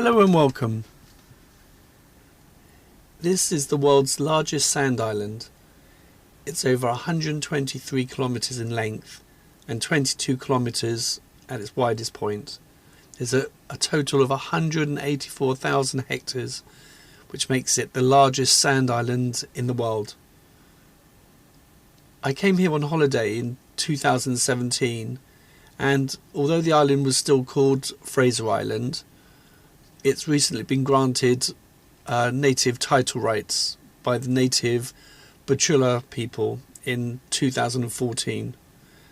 Hello and welcome. This is the world's largest sand island. It's over 123 kilometres in length and 22 kilometres at its widest point. There's a total of 184,000 hectares, which makes it the largest sand island in the world. I came here on holiday in 2017, and although the island was still called Fraser Island, it's recently been granted native title rights by the native Butchulla people in 2014.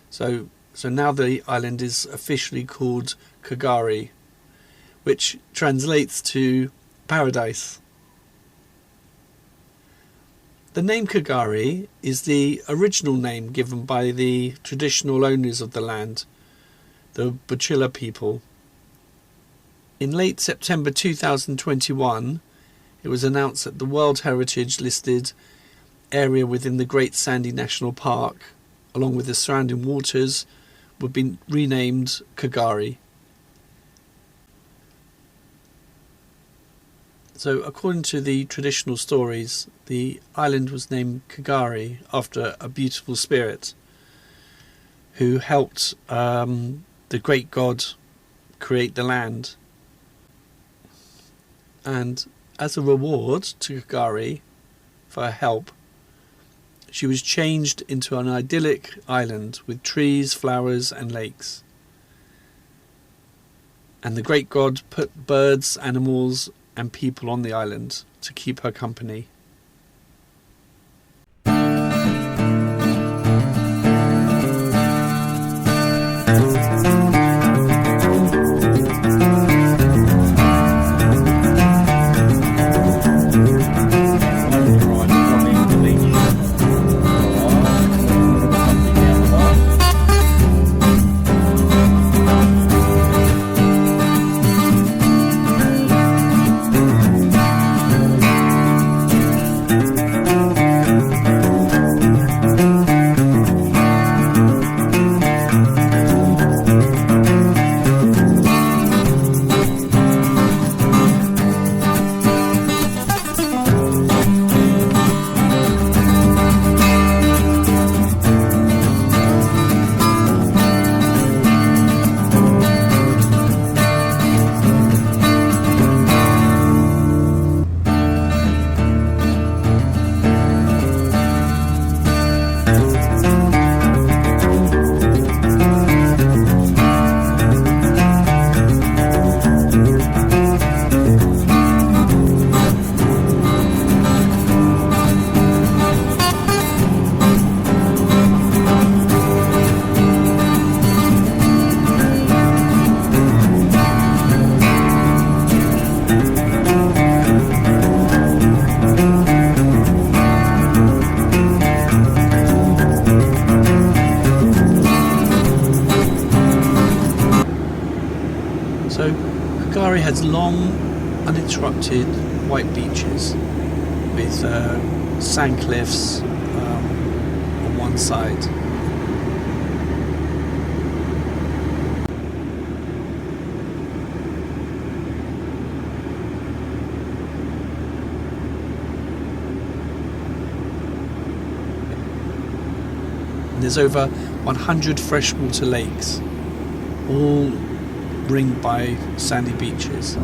So now the island is officially called Kagari, which translates to paradise. The name Kagari is the original name given by the traditional owners of the land, the Butchulla people. In late September 2021, it was announced that the World Heritage listed area within the Great Sandy National Park, along with the surrounding waters, would be renamed Kagari. So according to the traditional stories, the island was named Kagari after a beautiful spirit who helped the great god create the land. And as a reward to Kagari for her help, she was changed into an idyllic island with trees, flowers and lakes. And the great god put birds, animals and people on the island to keep her company. So Kagari has long, uninterrupted white beaches with sand cliffs on one side. And there's over 100 freshwater lakes, all ringed by sandy beaches.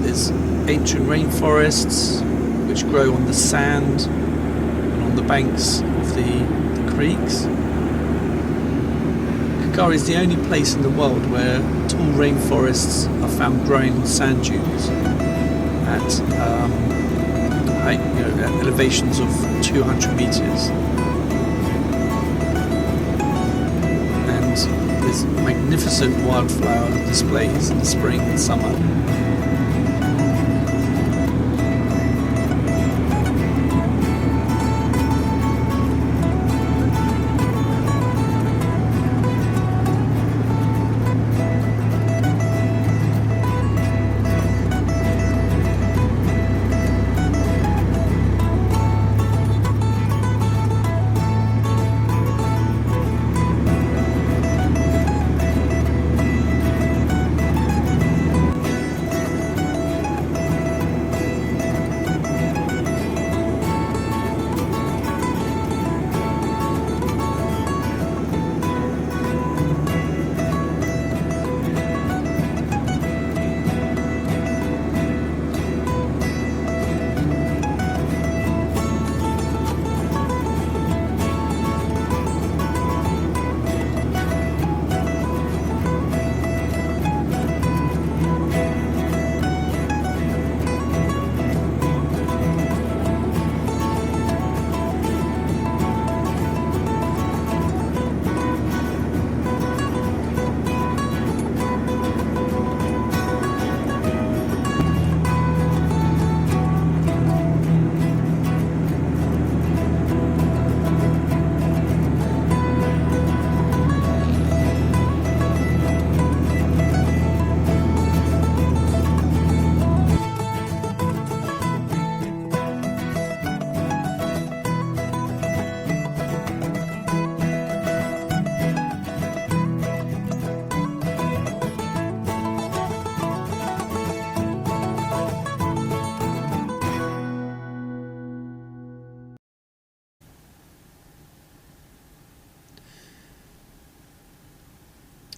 There's ancient rainforests which grow on the sand and on the banks of the creeks. Kagari is the only place in the world where tall rainforests are found growing on sand dunes at elevations of 200 meters. There's magnificent wildflower displays in the spring and summer.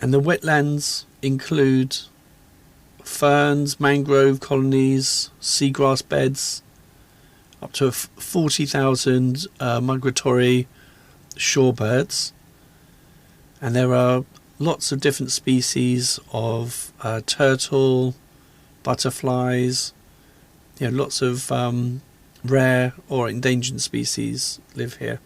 And the wetlands include ferns, mangrove colonies, seagrass beds, up to 40,000 migratory shorebirds. And there are lots of different species of turtle, butterflies, lots of rare or endangered species live here.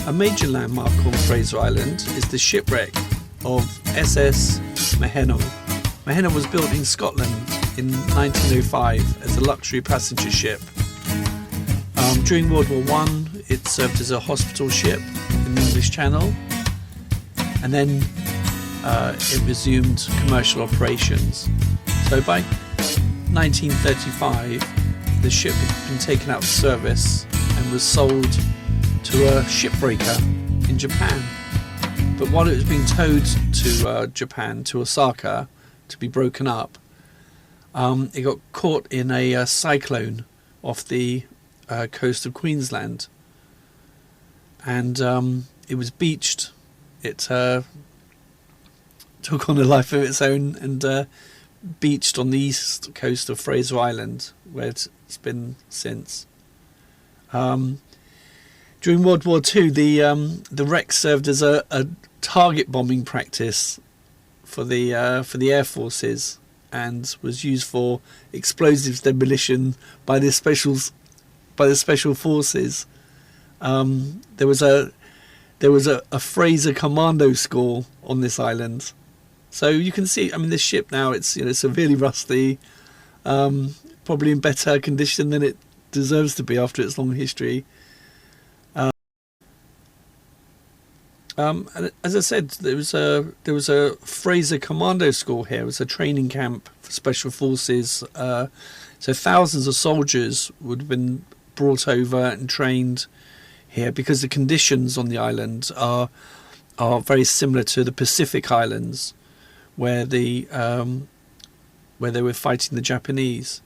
A major landmark on Fraser Island is the shipwreck of SS Maheno. Maheno was built in Scotland in 1905 as a luxury passenger ship. During World War I, it served as a hospital ship in the English Channel, and then it resumed commercial operations. So by 1935, the ship had been taken out of service and was sold to a shipbreaker in Japan. But while it was being towed to Japan, to Osaka, to be broken up, it got caught in a cyclone off the coast of Queensland, and it was beached. It took on a life of its own and beached on the east coast of Fraser Island, where it's been since. During World War II, the wreck served as a target bombing practice for the air forces, and was used for explosives demolition by the special forces. There was a Fraser Commando school on this island, so you can see. I mean, this ship now, it's severely rusty, probably in better condition than it deserves to be after its long history. And as I said, there was a Fraser Commando School here. It was a training camp for special forces. So thousands of soldiers would have been brought over and trained here, because the conditions on the island are very similar to the Pacific Islands, where they were fighting the Japanese.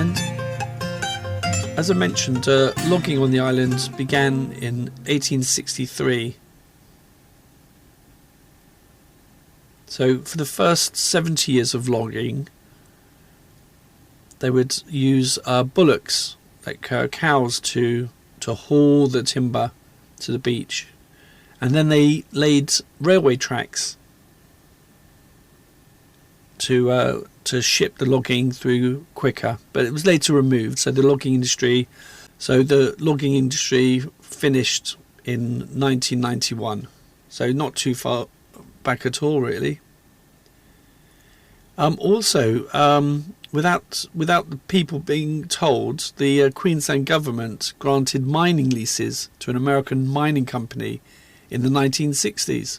And as I mentioned, logging on the island began in 1863. So for the first 70 years of logging, they would use bullocks, like cows, to haul the timber to the beach. And then they laid railway tracks to ship the logging through quicker. But it was later removed, so the logging industry finished in 1991. So not too far back at all, really. Without the people being told, the Queensland government granted mining leases to an American mining company in the 1960s.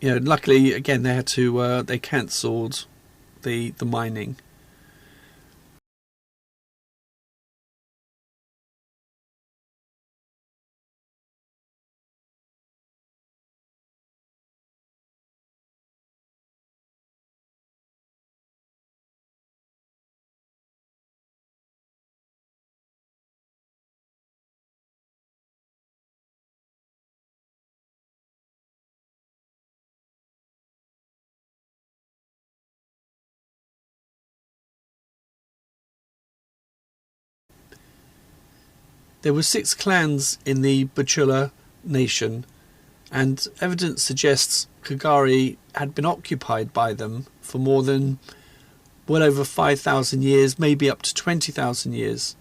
Luckily, again, they cancelled the mining. There were 6 clans in the Butchulla nation, and evidence suggests Kagari had been occupied by them for more than well over 5,000 years, maybe up to 20,000 years.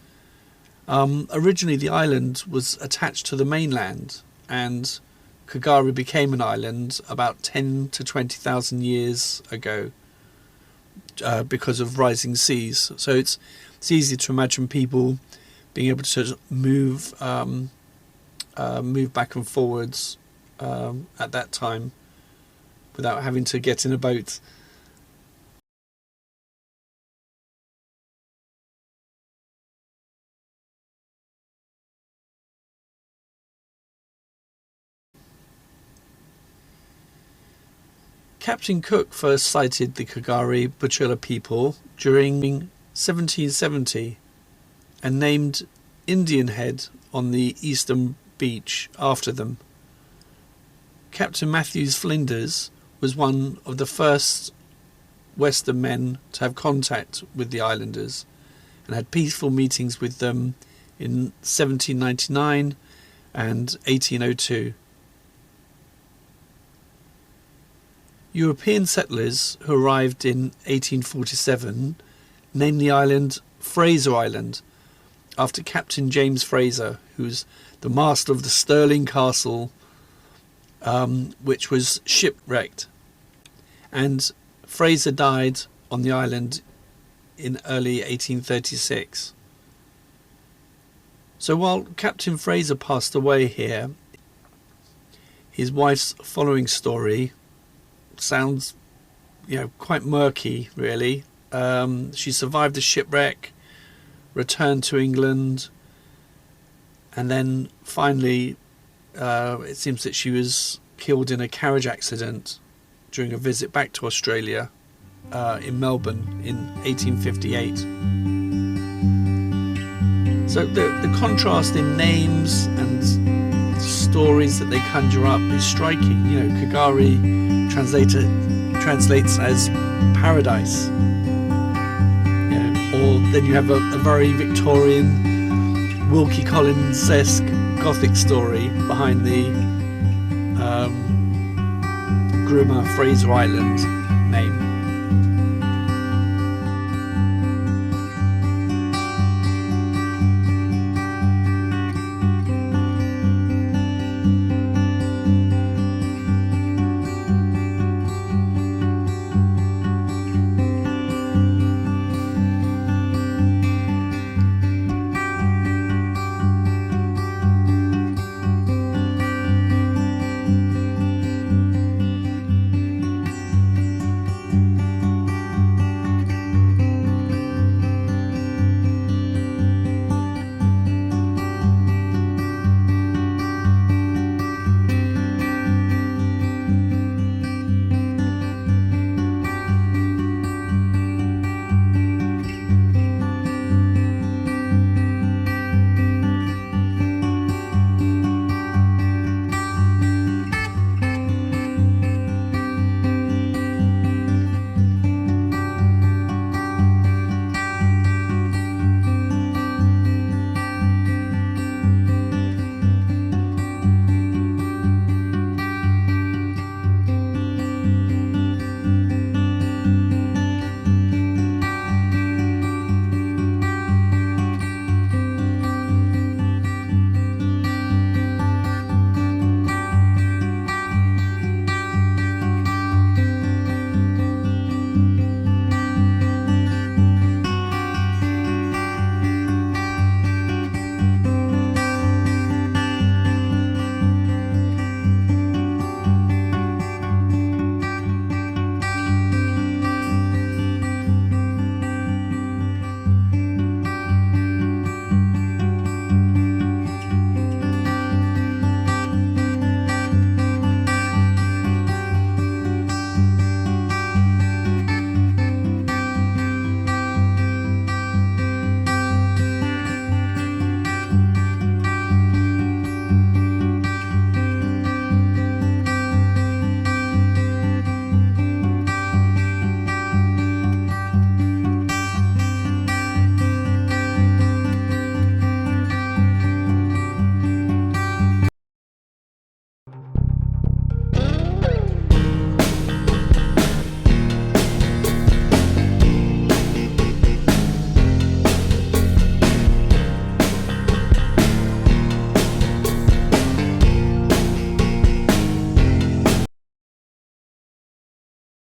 Originally the island was attached to the mainland, and Kagari became an island about 10 to 20,000 years ago because of rising seas. So it's easy to imagine people being able to move back and forwards at that time without having to get in a boat. Captain Cook first sighted the Kagari Butchulla people during 1770 and named Indian Head on the eastern beach after them. Captain Matthews Flinders was one of the first Western men to have contact with the islanders and had peaceful meetings with them in 1799 and 1802. European settlers who arrived in 1847 named the island Fraser Island after Captain James Fraser, who's the master of the Stirling Castle, which was shipwrecked. And Fraser died on the island in early 1836. So while Captain Fraser passed away here, his wife's following story sounds, quite murky, really. She survived the shipwreck, returned to England, and then finally it seems that she was killed in a carriage accident during a visit back to Australia in Melbourne in 1858. So the contrast in names and stories that they conjure up is striking. Kagari translates as paradise. Or then you have a very Victorian, Wilkie Collins-esque Gothic story behind the Groomer Fraser Island name.